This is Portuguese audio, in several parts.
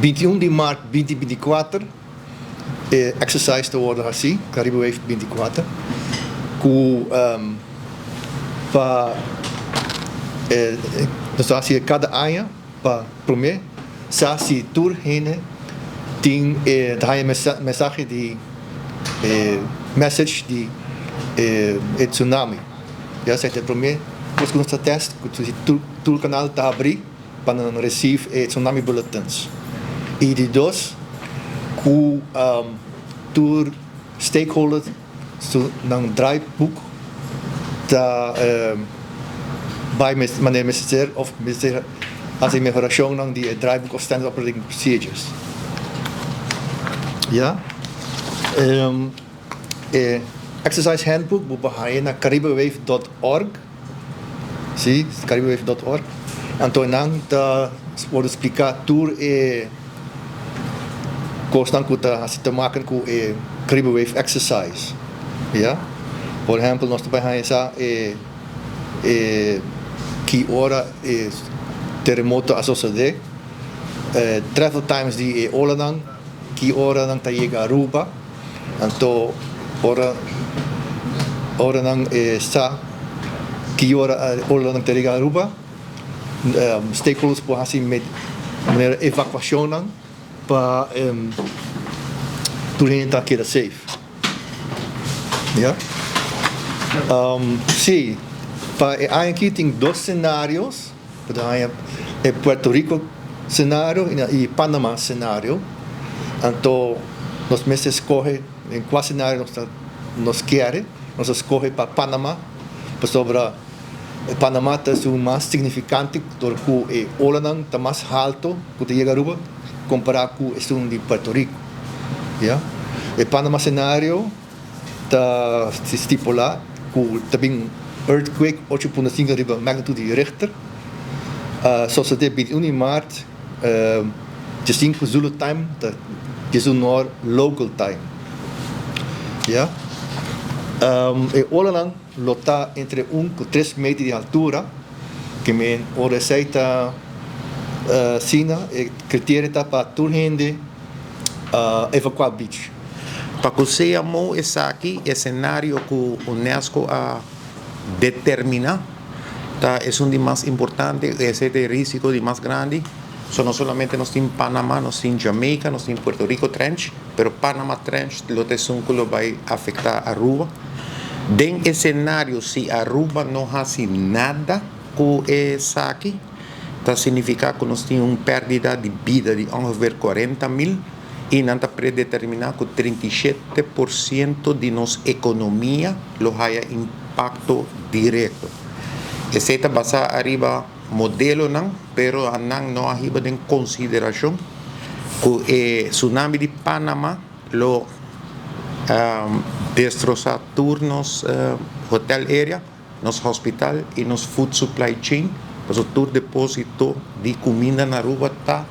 21 de maart 2024, exercise te worden assim, Caribe Wave 24, que nós assim cada ano para primeiro, se tour heen tem mensagem de message de tsunami. Já sei que primeiro, depois que nós teste, que o canal está abrir para não receber tsunami bulletins. E de dois, que tour stakeholders ng draaiboek bij meneer minister of minister als een melhoração ng die draaiboek of standard operating procedures. Ja. Exercise handbook bubahayan na caribewave.org. Sim, caribewave.org. Então nang ta wordt explicar tour kostan ko ta te maken ko Caribe Wave exercise. Ja. Por exemplo, nós trabalhamos sa que hora terremoto associado travel times di Olanang que hora nang tayiga Aruba anto hora nang sa que hora Olanang tayiga Aruba stakeholders po hasi met maneira evacuação nang para turhin ta kira safe. Ja. Sim, para aqui tem dois cenários, para Puerto Rico cenário e Panamá cenário. Então, nós mesmos escolhe em qual cenário nós queremos, nós escolhe para Panamá, sobre Panamá é o mais significante, porque o Olanang está mais alto que chega a Aruba, comparado com o de Puerto Rico. Yeah? O Panamá cenário está estipulado com também earthquake 8.5 de magnitude de Richter. Zoals het 21 maart, de 5 Zulu time, de Zulu local time. Ja? Olanang lota entre 1 e 3 metros de altura, que me receita Sina, criteria para turhende evacuar beach. Para que seja mo esse aqui, é cenário que o UNESCO determina, tá? É um dos mais importantes, esse é o risco de mais grande. Não somente nós temos Panamá, nós temos Jamaica, nós temos Puerto Rico Trench, mas Panama Trench lo vai afetar Aruba. Den esse cenário, se Aruba não faz nada com esse aqui, tá significa que nós temos uma perda de vida de ongeveer 40.000 e não está predeterminado que 37% de nossa economia lo haya impacto direto. Esse está basado arriba modelo não, pero não arriba em consideração que o tsunami de Panamá lo destroçar turnos hotel area, nos hospital e nos food supply chain, mas o tur depósito de comida na Aruba está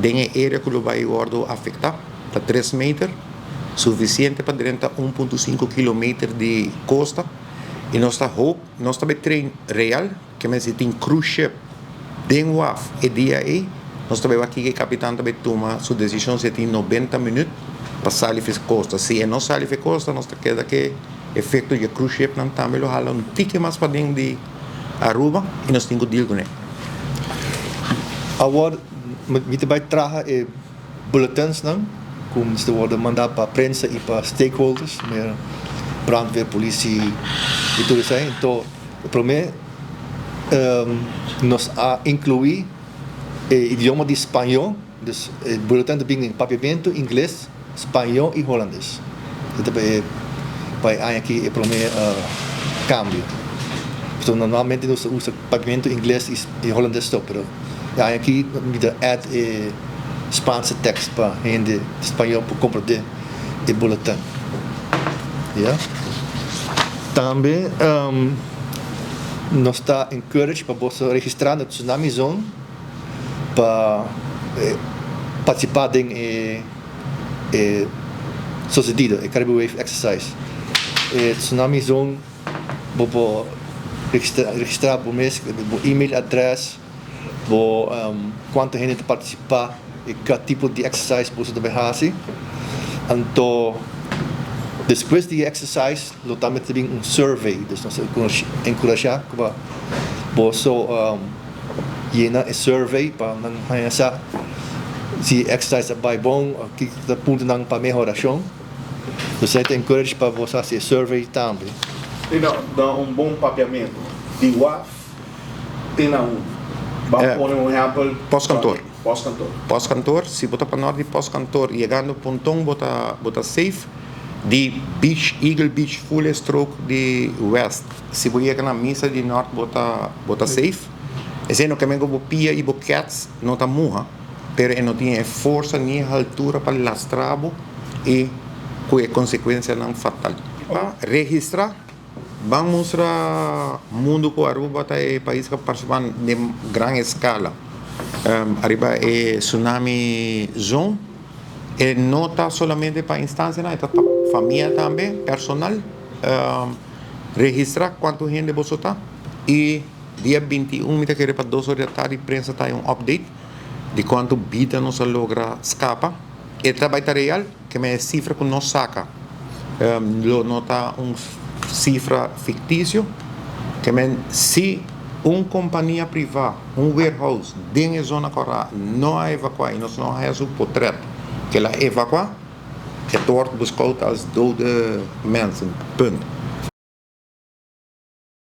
dentro da área que vai afetar para 3 metros, suficiente para dentro 1.5 km de costa. E nós também trem real, que me tem cruise ship, dentro WAF e dia aí, nós também aqui que o capitão também toma sua decisão se tem 90 minutos para sair da costa. Se não sai da costa, nós queda que efeito de cruise ship não também lo hala tique mais para dentro de Aruba e nós temos que deal com ele. Agora, we vai trazer bulletins não, como se worden mandado para a prensa e para stakeholders, brandweer, policia e tudo isso aí. Então, primeiro, nós incluir idioma de espanhol, dus bulletin de em papiamento, inglês, espanhol e holandês. Então, vai aqui o primeiro cambio. Então, normalmente nós usa papiamento, inglês e holandês só, pero aqui we add Spaanse tekst para gente espanhol para compreender o bulletin. Ja? Também nós está encourage para você registrar na Tsunami Zone para participar em sucedido, o Caribe Wave Exercise. Tsunami Zone vou registrar por mês, por e-mail address, quanta gente participar e que tipo de exercise você deve fazer. Então, depois de exercise, eu também tenho survey, então nós encorajar que você llenar survey para não pensar se exercise é bom, que ponto não para melhoração. Você tem encourage para você fazer survey também. E dá bom papeamento. De WAF, tem vamos pôr exemplo. Pós-cantor. Pós-cantor. Pós-cantor, se botar para nós de pós-cantor, chegando a Pontong, botar safe, de Eagle Beach Full Stroke de West. Se você chegar na missa de Norte, botar safe. Esse não que me go pia e cats não está morra, pero não tem força nem altura para lastrabo e com a consequência não fatal. Registrar, vamos mostrar mundo com Aruba é país que participa de grande escala. Arriba é tsunami zone, e não está somente para instância, está para família também, personal. Registrar quanto gente você está e dia 21, me querer para 2 horas da tarde, a imprensa está um update de quanto vida nós logra escapa. E trabalho real, que é cifra que nós saca. Não está cifra fictício, que se uma companhia privada, warehouse, dentro da zona correta, não a evacuar, e nós não temos o portreto que ela evacua, é torto buscar as 12 mensen, ponto.